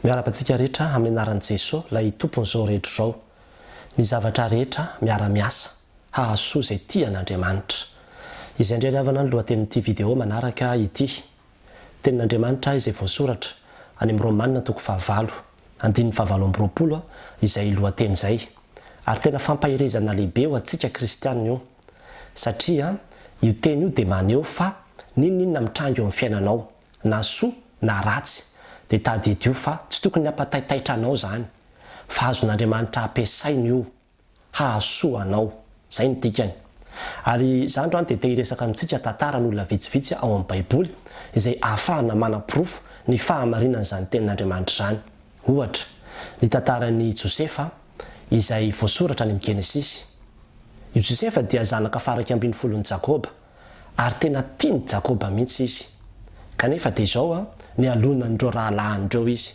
Miara-patsika rehetra amin'ny anaran'i Jesosy lay tompon'izao rehetra izao. Ny zavatra rehetra miara miasa, hahaso izay tia an'Andriamanitra. Izay indray havana ny lohatenin'ity video manaraka ity. Tenin'Andriamanitra izay voasoratra any amin'ny Romana toko 9, andininy 7 izay lohateny izay. Ary tena fampahirezana lehibe ho antsika kristianina io. Satria io teny io dia maneho fa ninona mitrango eo amin'ny fiainanao, na soa na ratsy. Dia tadidio fa tsy tokony hampataitaitra anao zany, fa azon'Andriamanitra ampiasainy io hahasoa anao. Zay ny dikany. Ary izany androany dia hiresaka amintsika tantaran'olona vitsivitsy ao amin'ny Baiboly izay ahafahana manaporofo ny fahamarinana izany tenin'Andriamanitra izany. Ohatra, ny tantaran'i Josefa izay voasoratra any amin'ny Genesisy. I Josefa dia zanaka faraka ambin'ny folon'i Jakoba, ary tena tiany Jakoba mihitsy izy. Kanefa dia izao ny alonan'ireo rahalahin'ireo izy,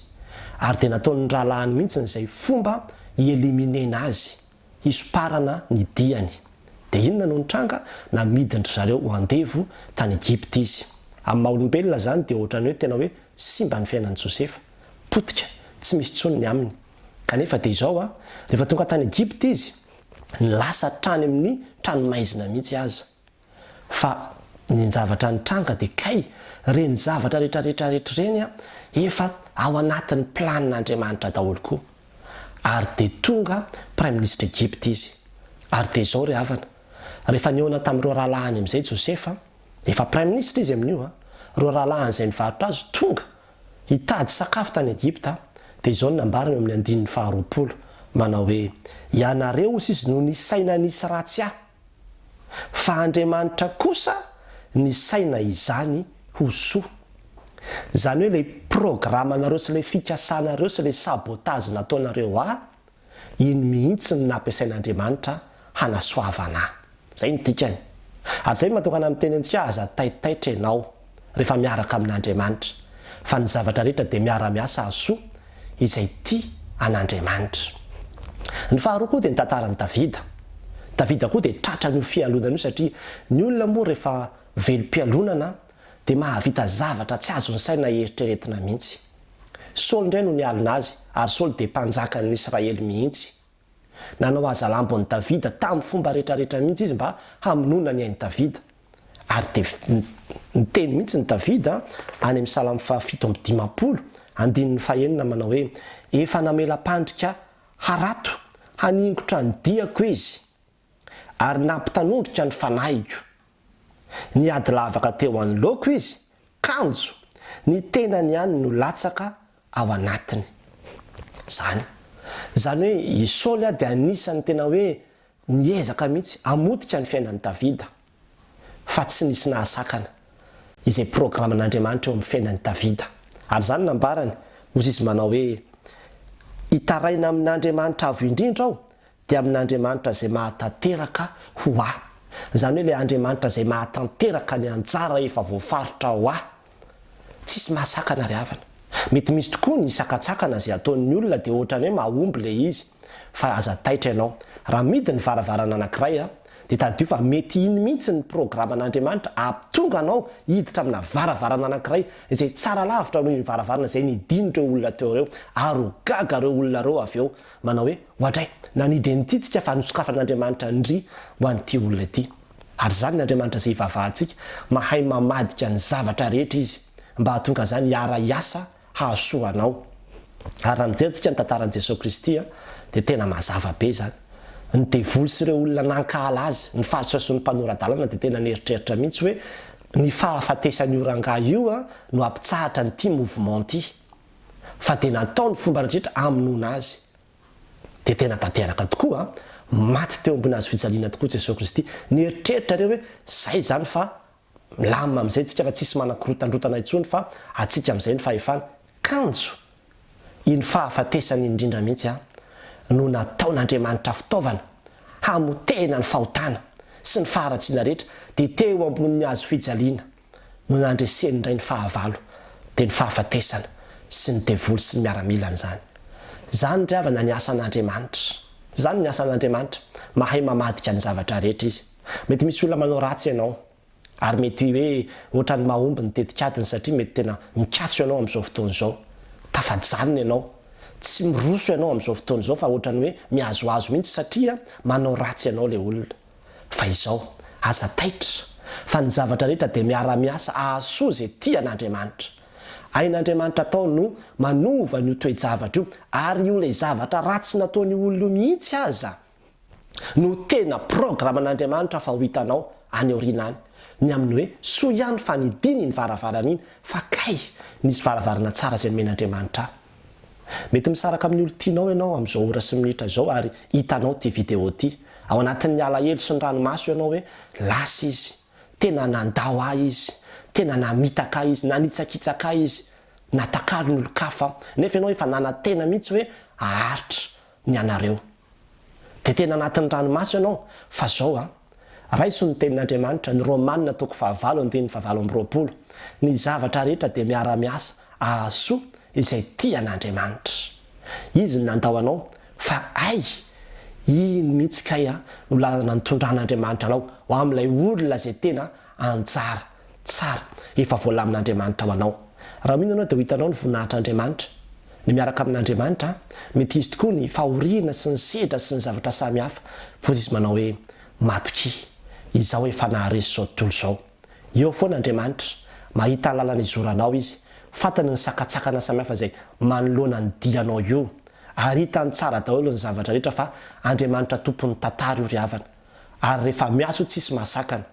ary dia nataon'ny rahalahiny mihitsy izay fomba hieliminena azy, hisoparana ny diany. Dia inona no nitranga? Namidindry zareo ho andevo tany Egypte izy. Amin'ny maha-olombelona zany dia ohatrany hoe tena hoe simba ny fiainan'i Josefa, potika, tsy misy tsony ny aminy. Kanefa dia izao rehefa tonga tany Egypte izy, nilasa trany amin'ny tranomaizina mihitsy aza. Fa ny zavatra nitranga dia kay reny zavatra rehetrarehetra reny efa ao anatin'ny planin'Andriamanitra daholo koa. Ary dia tonga Prime Ministre Egypte izy. Ary dia izao ry havana, rehefa niona tamin'ireo rahalahiny amin'izay Josefa, efa Prime Ministre izy amin'io, ireo rahalahiny izay nivarotra azy tonga hitady sakafo tany Egypte. Dia izao ny nambarany amin'ny andininy 20 manao hoe: Hianareo hoy izy no nisaina nisy ratsy fa Andriamanitra kosa nisaina izany ho soa. Zany hoe ilay programanareo sy ilay fikasanareo sy ilay sabotazy nataonareo iny mihitsy ny nampiasain'Andriamanitra hanasoavana. Zay ny dikany. Ary zay mahatokana amin'ny teny antsika aza taitaitra ianao rehefa miaraka amin'Andriamanitra, fa ny zavatra rehetra dia miara miasa hahasoa izay tia an'Andriamanitra. Ny faharoa koa dia ny tantaran'i Davida. Davida koa dia tratra ny fialonana io, satria ny olona moa rehefa velom-pialonana dia mahavita zavatra tsy azony saina eritreretina mihitsy. Saoly indray no nialina azy, ary Saoly dia mpanjakan'ny Israely mihitsy. Nanao Salamo ny Davida tamin'ny fomba rehetrarehetra mihitsy izy mba hamonona ny ainy Davida. Ary dia niteny mihitsy ny Davida any amin'ny Salamo 7:50, andininy 9 manao hoe: efa namela-pandrika harato, haningotra ny diako izy, ary nampitanondrika ny fanahiko. Niady lavaka teo any loko izy, kanjo, ny tenany ihany no latsaka ao anatiny. Zany hoe i Saoly dia anisany tena hoe niezaka mihitsy hamotika ny fiainan'i Davida, fa tsy nisy nahasakana izay programan'Andriamanitra eo amin'ny fiainan'i Davida. Ary zany nambarany hozy izy manao hoe: hitaraina amin'Andriamanitra avo indrindra aho, dia amin'Andriamanitra izay mahatanteraka ho ahy. Zany hoe ilay Andriamanitra izay mahatanteraka ny anjara efa voafaritra ho ahy. Tsisy mahasakana ry havana. Mety misy tokoa ny sakatsakana izay ataon'ny olona dia ohatrany hoe mahomby ilay izy, fa aza taitra ianao. Raha midy ny varavarana anankiray dia tadidio fa mety iny mihitsy ny programan'Andriamanitra ampitonga anao hiditra amina varavarana anankiray izay tsara lavitra noho ny varavarana izay nidinireo olona teo reo, ary ho gaga reo olona reo avy eo manao hoe: ohatray, nanidy an'ity tsika fa nosokafan'Andriamanitra ndry ho an'ity olona ity. Ary zany n'Andriamanitra izay ivavahantsika, mahay mamadika ny zavatra rehetra izy mba hahatonga zany hiara-iasa hahasoa anao. Ary raha mijery tsika ny tantaran'i Jesosy Kristy dia tena mazava be zany. Ny devoly sy ireo olona nankahala azy, ny fariseusy ny mpanoradalana dia tena nieritreritra mihitsy hoe ny fahafatesan'io rangahy io no ampitsahatra n'ity mouvement ity, fa dia natao ny fomba rehetra hamonoana azy. Dia tena tanteraka tokoa, maty teo ambony azo fijaliana tokoa Jesosy Kristy. Nieritreritra reo hoe zay zany fa milamina amin'izay tsika, fa tsisy manakorotandrotana intsony, fa atsika amin'izay ny fahefana. Kanjo, iny fahafatesany indrindra mihitsy no nataon'Andriamanitra fitaovana hamotehana ny fahotana sy ny faharatsiana rehetra, dia teo ambony azo fijaliana no nandreseny indray ny fahavalo, dia ny fahafatesana sy ny devoly sy ny miaramilana zany. Zany ry havana ny asan'Andriamanitra. Zany ny asan'Andriamanitra, mahay mamadika ny zavatra rehetra izy. Mety misy olona manao ratsy ianao, ary mety hoe ohatrany mahomby ny tetikadiny, satria mety tena mikatso ianao amin'izao fotoana izao. tafajanony ianao tsy miroso ianao amin'izao fotoana izao fa ohatrany hoe miazoazo mihitsy satria manao ratsy ianao le olona fa izao aza taitra fa ny zavatra rehetra dia miara-miasa hahaso zay tian'Andriamanitra. Ain'Andriamanitra atao no manova ny toe-javatra io ary io le zavatra ratsy nataony olona io mihitsy aza no tena programan'Andriamanitra fa ho hitanao any aoriana any ny amin'ny hoe soa ihany fa nidiny ny varavarana iny fa kay nisy varavarana tsara izay nomen'Andriamanitra. Mety misaraka amin'ny olo tianao ianao amin'izao ora sy minitra izao ary hitanao ty vidéo ty ao anatin'ny alahelo sy ny ranomaso ianao hoe lasa izy tena nandao ahy izy tena namitaka izy nanitsakitsaka izy natakalo ny olo-kafa nefa ianao efa nanantena mihitsy hoe aharitra ny anareo dia tena anatin'ny ranomaso ianao fa zao raiso ny tenin'Andriamanitra ny Romana toko 5:20 ny zavatra rehetra dia miara-miasa hahaso izay tian'Andriamanitra. Izy nandao anao fa ay iny mihitsy kay no lalana nitondrahan'Andriamanitra anao ho amin'ilay olona zay tena anjara tsara efa voalamin'Andriamanitra ho anao. Raha mino ianao dia ho hitanao ny voninahitr'Andriamanitra ny miaraka amin'Andriamanitra mety izy tokoa ny fahoriana sy ny sedra sy ny zavatra samihafa fô izy manao hoe matoky izao efa naharesy zao tontolo izao. Eo foana Andriamanitra mahita ny lalana izoranao izy fantany ny sakatsakana samihafa izay manoloana ny dianao io ary hitany tsara daholo ny zavatra rehetra fa Andriamanitra tompony tantara io ry havana ary rehefa miaso tsisy mahasakana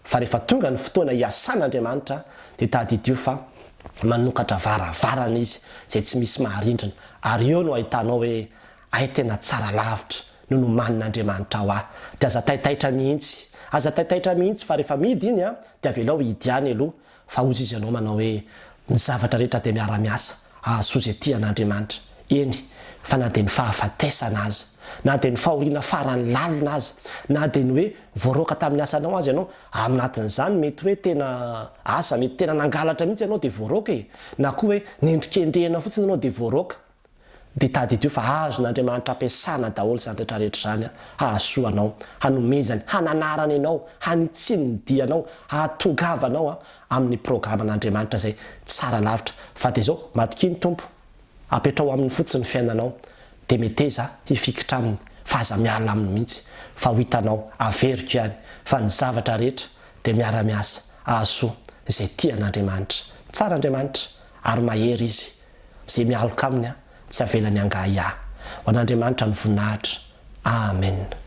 fa rehefa tonga ny fotoana hiasan'Andriamanitra dia tadidio fa manokatra varavarana izy zay tsy misy maharindrina ary eo no ahitanao hoe ay tena tsara lavitra no nomanin'Andriamanitra ao ahy dia aza taitaitra mihitsy fa rehefa midy iny dia avelao hidy any aloha fa ozy izy ianao manao hoe ny zavatra rehetra dia miara-miasa hahaso zay tian'Andriamanitra eny fa na dia ny fahafatesana aza na dia ny fahoriana farany lalina aza na dia ny hoe voaroaka tamin'ny asanao azy ianao aminatin'izany mety hoe tena asa mety tena nangalatra mihitsy ianao dia voaroaka na koa hoe nendrikendrehana fotsiny ianao dia voaroaka dia tadidio fa azon'Andriamanitra ampiasana daholo izany rehetrarehetra zany hahasoa anao hanomezany hananarany ianao hanitsiny ny dianao hahatongavanao amin'ny programan'Andriamanitra zay tsara lavitra fa dia zao matoky ny tompo apetrao amin'ny fotsiny fiainanao dia meteza hifikitra aminy fa aza miala aminy mihitsy fa ho hitanao averiko ihany fa ny zavatra rehetra dia miara-miasa hahasoa izay tian'Andriamanitra tsara Andriamanitra ary mahery izy zay mialoka aminy tsy avelany angahy ho an'Andriamanitra ny voninahitra. Amen.